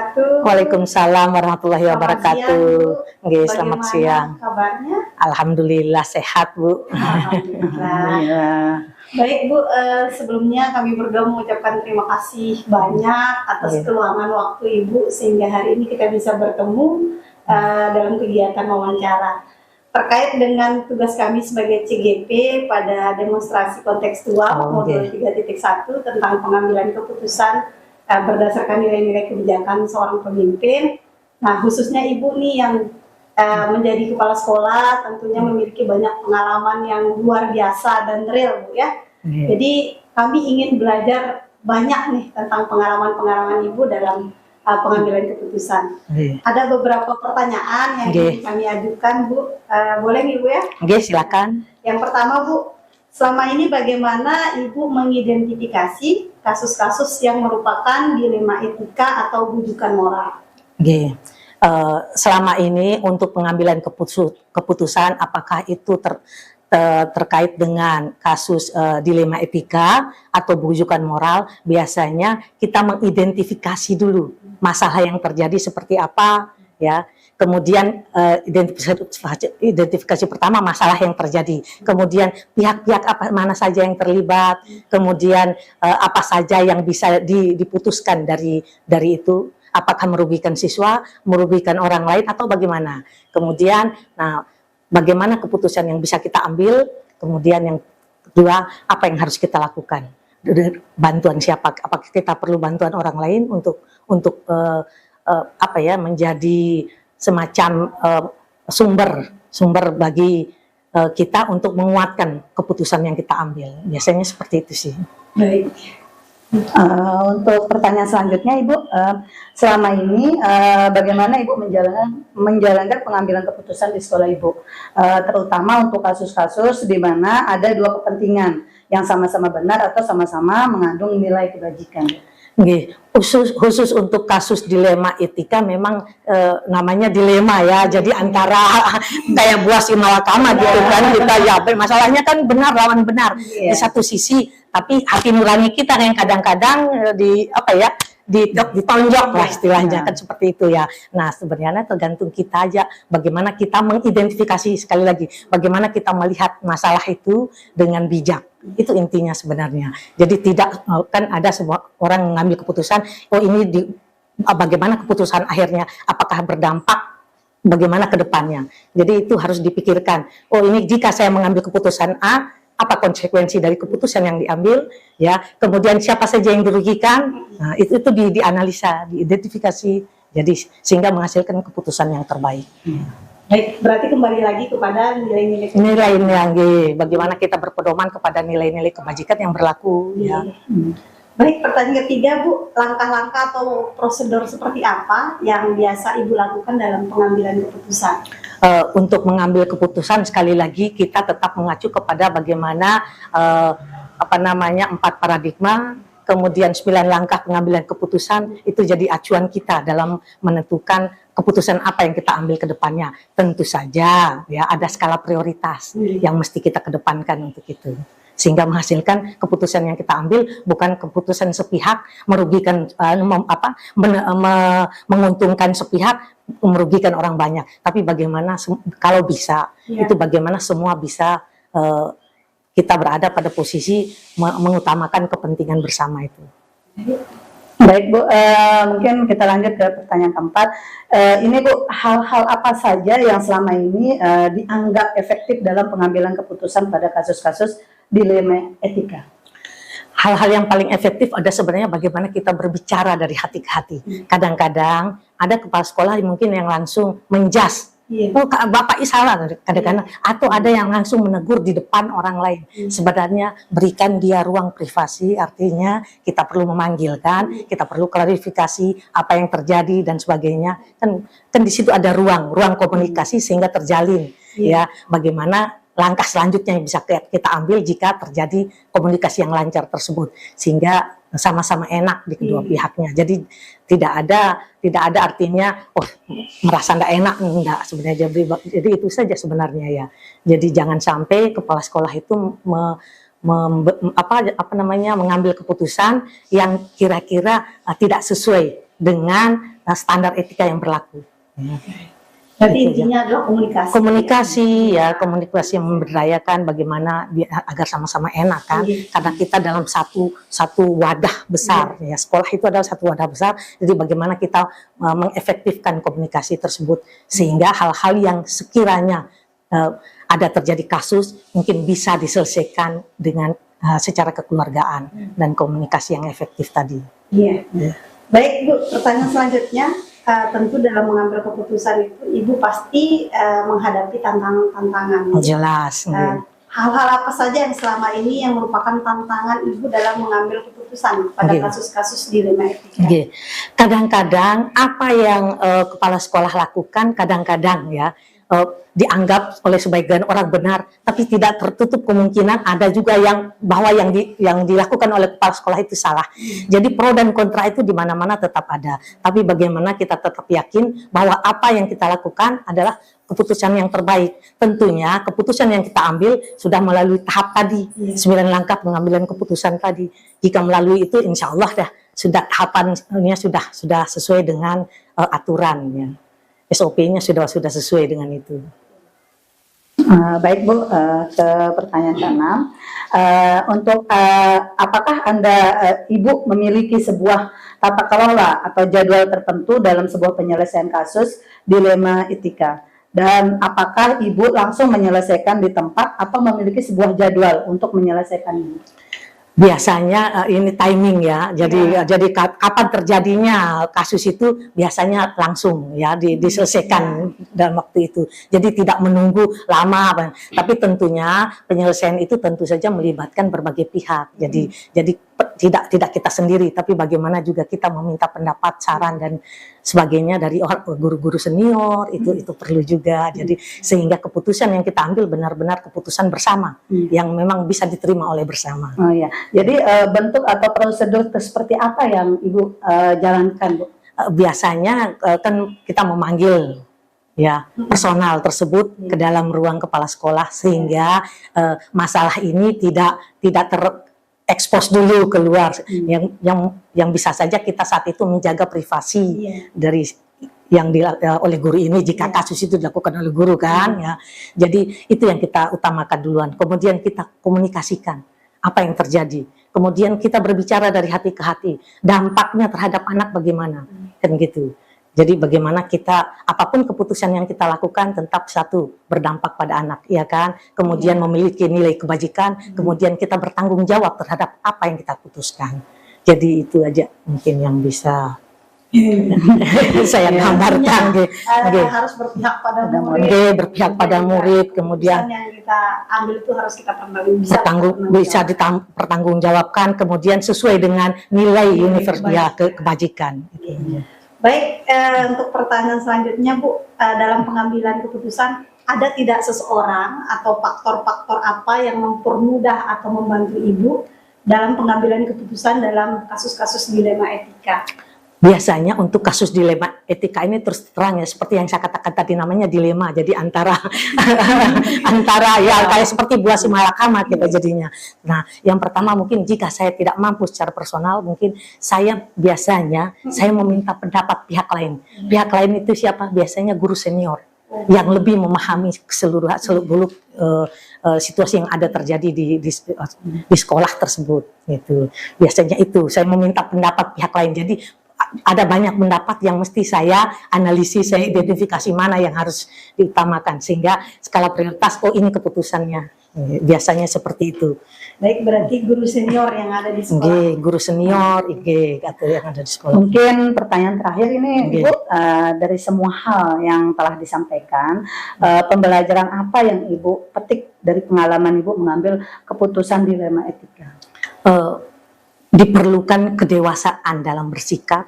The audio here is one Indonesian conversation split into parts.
wabarakatuh. Waalaikumsalam warahmatullahi Selamat wabarakatuh. siang, Bu. Nggih, selamat Bagaimana siang. kabarnya? Alhamdulillah sehat, Bu. Alhamdulillah. Baik, Bu, sebelumnya kami berdua mengucapkan terima kasih banyak atas keluangan waktu Ibu sehingga hari ini kita bisa bertemu dalam kegiatan wawancara terkait dengan tugas kami sebagai CGP pada demonstrasi kontekstual modul 3.1 tentang pengambilan keputusan berdasarkan nilai-nilai kebijakan seorang pemimpin. Nah, khususnya Ibu nih yang menjadi kepala sekolah tentunya memiliki banyak pengalaman yang luar biasa dan real, Bu ya. Jadi kami ingin belajar banyak nih tentang pengalaman-pengalaman Ibu dalam pengambilan keputusan. Ada beberapa pertanyaan yang ingin kami ajukan, Bu. Boleh nih, Bu ya? Oke, silakan. Yang pertama, Bu, selama ini bagaimana Ibu mengidentifikasi kasus-kasus yang merupakan dilema etika atau bujukan moral? Oke. Selama ini untuk pengambilan keputusan apakah itu terkait dengan kasus dilema etika atau bujukan moral, biasanya kita mengidentifikasi dulu masalah yang terjadi seperti apa, ya. Kemudian identifikasi pertama masalah yang terjadi, kemudian pihak-pihak mana saja yang terlibat, kemudian apa saja yang bisa diputuskan dari itu. Apakah merugikan siswa, merugikan orang lain, atau bagaimana? Kemudian, nah, bagaimana keputusan yang bisa kita ambil? Kemudian yang kedua, apa yang harus kita lakukan? Bantuan siapa? Apakah kita perlu bantuan orang lain untuk menjadi semacam sumber bagi kita untuk menguatkan keputusan yang kita ambil? Biasanya seperti itu sih. Baik. Untuk pertanyaan selanjutnya, Ibu, selama ini bagaimana Ibu menjalankan pengambilan keputusan di sekolah Ibu, terutama untuk kasus-kasus di mana ada dua kepentingan yang sama-sama benar atau sama-sama mengandung nilai kebajikan? Khusus untuk kasus dilema etika memang namanya dilema ya, jadi antara kayak buah si malakama gitu kan, kita ya masalahnya kan benar lawan benar di satu sisi, tapi hati nurani kita yang kadang-kadang ditonjok lah istilahnya kan seperti itu ya. Nah, sebenarnya tergantung kita aja bagaimana kita mengidentifikasi, sekali lagi bagaimana kita melihat masalah itu dengan bijak. Itu intinya sebenarnya. Jadi tidak kan ada semua orang mengambil keputusan, bagaimana keputusan akhirnya, apakah berdampak bagaimana ke depannya. Jadi itu harus dipikirkan. Oh, ini jika saya mengambil keputusan A, apa konsekuensi dari keputusan yang diambil, ya. Kemudian siapa saja yang dirugikan. Nah, itu dianalisa, diidentifikasi, jadi sehingga menghasilkan keputusan yang terbaik. Baik, berarti kembali lagi kepada nilai-nilai, bagaimana kita berpedoman kepada nilai-nilai kebajikan yang berlaku. Ya. Baik, pertanyaan ketiga, Bu, langkah-langkah atau prosedur seperti apa yang biasa Ibu lakukan dalam pengambilan keputusan? Untuk mengambil keputusan, sekali lagi kita tetap mengacu kepada bagaimana 4 paradigma, kemudian 9 langkah pengambilan keputusan, itu jadi acuan kita dalam menentukan keputusan apa yang kita ambil ke depannya. Tentu saja ya ada skala prioritas yang mesti kita kedepankan untuk itu, sehingga menghasilkan keputusan yang kita ambil bukan keputusan sepihak merugikan menguntungkan sepihak, merugikan orang banyak, tapi bagaimana kalau bisa itu bagaimana semua bisa kita berada pada posisi mengutamakan kepentingan bersama itu. Baik, Bu, mungkin kita lanjut ke pertanyaan keempat. Ini, Bu, hal-hal apa saja yang selama ini dianggap efektif dalam pengambilan keputusan pada kasus-kasus dilema etika? Hal-hal yang paling efektif ada sebenarnya bagaimana kita berbicara dari hati ke hati. Kadang-kadang ada kepala sekolah mungkin yang langsung menjas, oh Bapak salah, kadang-kadang, atau ada yang langsung menegur di depan orang lain. Sebenarnya berikan dia ruang privasi, artinya kita perlu memanggilkan, kita perlu klarifikasi apa yang terjadi dan sebagainya. Kan di situ ada ruang komunikasi sehingga terjalin ya bagaimana langkah selanjutnya yang bisa kita ambil jika terjadi komunikasi yang lancar tersebut, sehingga sama-sama enak di kedua pihaknya. Jadi tidak ada artinya merasa tidak enak, enggak sebenarnya. Jadi itu saja sebenarnya ya. Jadi jangan sampai kepala sekolah itu mengambil keputusan yang kira-kira tidak sesuai dengan standar etika yang berlaku. Ya. Berarti Itu intinya adalah komunikasi. Komunikasi ya, komunikasi yang memberdayakan bagaimana agar sama-sama enak kan, karena kita dalam satu wadah besar ya, sekolah itu adalah satu wadah besar, jadi bagaimana kita mengefektifkan komunikasi tersebut sehingga hal-hal yang sekiranya ada terjadi kasus mungkin bisa diselesaikan dengan secara kekeluargaan dan komunikasi yang efektif tadi. Iya. Baik Bu, pertanyaan selanjutnya. Tentu dalam mengambil keputusan itu Ibu pasti menghadapi tantangan-tantangan. Jelas. Hal-hal apa saja yang selama ini yang merupakan tantangan Ibu dalam mengambil keputusan pada kasus-kasus dilema etika? Kadang-kadang apa yang kepala sekolah lakukan kadang-kadang ya dianggap oleh sebagian orang benar, tapi tidak tertutup kemungkinan ada juga bahwa yang dilakukan oleh kepala sekolah itu salah. Jadi pro dan kontra itu di mana-mana tetap ada. Tapi bagaimana kita tetap yakin bahwa apa yang kita lakukan adalah keputusan yang terbaik. Tentunya keputusan yang kita ambil sudah melalui tahap tadi, 9 langkah pengambilan keputusan tadi. Jika melalui itu, insya Allah sudah tahapannya sudah sesuai dengan aturannya. SOP-nya sudah sesuai dengan itu. Baik Bu, ke pertanyaan ke-6. Untuk apakah Ibu memiliki sebuah tata kelola atau jadwal tertentu dalam sebuah penyelesaian kasus dilema etika? Dan apakah Ibu langsung menyelesaikan di tempat atau memiliki sebuah jadwal untuk menyelesaikannya? Biasanya ini timing ya, jadi kapan terjadinya kasus itu biasanya langsung ya diselesaikan dalam waktu itu. Jadi tidak menunggu lama, tapi tentunya penyelesaian itu tentu saja melibatkan berbagai pihak. Jadi tidak kita sendiri, tapi bagaimana juga kita meminta pendapat, saran dan sebagainya dari guru-guru senior, itu perlu juga. Jadi sehingga keputusan yang kita ambil benar-benar keputusan bersama yang memang bisa diterima oleh bersama. Oh ya, jadi bentuk atau prosedur seperti apa yang Ibu jalankan, Bu? Biasanya kan kita memanggil ya personal tersebut ke dalam ruang kepala sekolah sehingga masalah ini tidak terekspos dulu keluar, yang bisa saja kita saat itu menjaga privasi dari yang oleh guru ini jika kasus itu dilakukan oleh guru kan ya. Jadi itu yang kita utamakan duluan, kemudian kita komunikasikan apa yang terjadi, kemudian kita berbicara dari hati ke hati, dampaknya terhadap anak bagaimana kan gitu. Jadi bagaimana kita, apapun keputusan yang kita lakukan tetap satu, berdampak pada anak, ya kan? Kemudian memiliki nilai kebajikan, kemudian kita bertanggung jawab terhadap apa yang kita putuskan. Jadi itu aja mungkin yang bisa saya gambarkan. Harus berpihak pada murid. Berpihak pada murid, kemudian yang kita ambil itu harus kita pertanggungjawabkan, kemudian sesuai dengan nilai kebajikan. Baik, untuk pertanyaan selanjutnya Bu, dalam pengambilan keputusan ada tidak seseorang atau faktor-faktor apa yang mempermudah atau membantu Ibu dalam pengambilan keputusan dalam kasus-kasus dilema etika? Biasanya untuk kasus dilema etika ini terus terang ya, seperti yang saya katakan tadi namanya dilema, jadi antara ya kayak seperti buah si malakama kita jadinya. Nah, yang pertama mungkin jika saya tidak mampu secara personal, mungkin saya biasanya saya meminta pendapat pihak lain. Pihak lain itu siapa? Biasanya guru senior yang lebih memahami seluruh situasi yang ada terjadi di sekolah tersebut. Gitu. Biasanya itu saya meminta pendapat pihak lain. Jadi ada banyak pendapat yang mesti saya analisis, saya identifikasi mana yang harus diutamakan sehingga skala prioritas, ini keputusannya. Biasanya seperti itu. Baik, berarti guru senior yang ada di sekolah. Guru senior, atau yang ada di sekolah. Mungkin pertanyaan terakhir ini, Ibu, dari semua hal yang telah disampaikan, pembelajaran apa yang Ibu petik dari pengalaman Ibu mengambil keputusan dilema etika? Diperlukan kedewasaan dalam bersikap,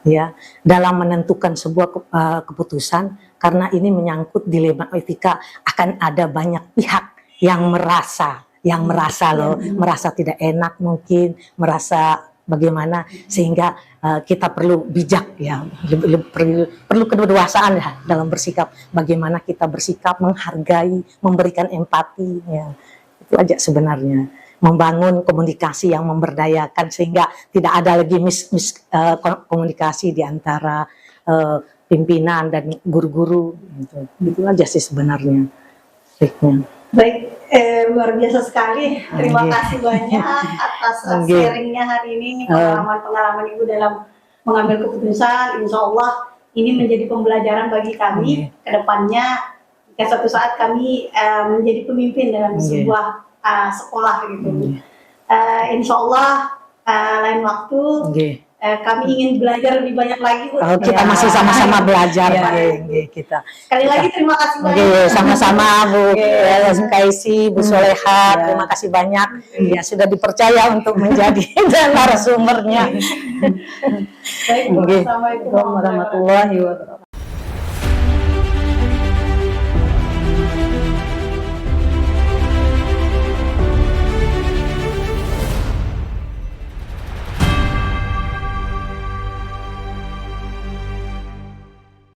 ya, dalam menentukan sebuah keputusan, karena ini menyangkut dilema etika. Akan ada banyak pihak yang merasa tidak enak, mungkin merasa bagaimana, sehingga kita perlu bijak ya, perlu kedewasaan ya dalam bersikap. Bagaimana kita bersikap, menghargai, memberikan empati, ya itu aja sebenarnya. membangun komunikasi yang memberdayakan sehingga tidak ada lagi komunikasi di antara pimpinan dan guru-guru. Gitu aja sih sebenarnya. Baik, luar biasa sekali. Terima kasih banyak atas sharingnya hari ini, pengalaman-pengalaman Ibu dalam mengambil keputusan. Insya Allah ini menjadi pembelajaran bagi kami ke depannya. Jika suatu saat kami menjadi pemimpin dalam sebuah sekolah gitu. Insya Allah lain waktu kami ingin belajar lebih banyak lagi. Kita masih sama-sama belajar, kita. Sekali lagi terima kasih banyak. Sama-sama Bu Kaisi, Bu Soleha, terima kasih banyak. Ya sudah dipercaya untuk menjadi narasumbernya. Baik, Assalamualaikum warahmatullahi wabarakatuh.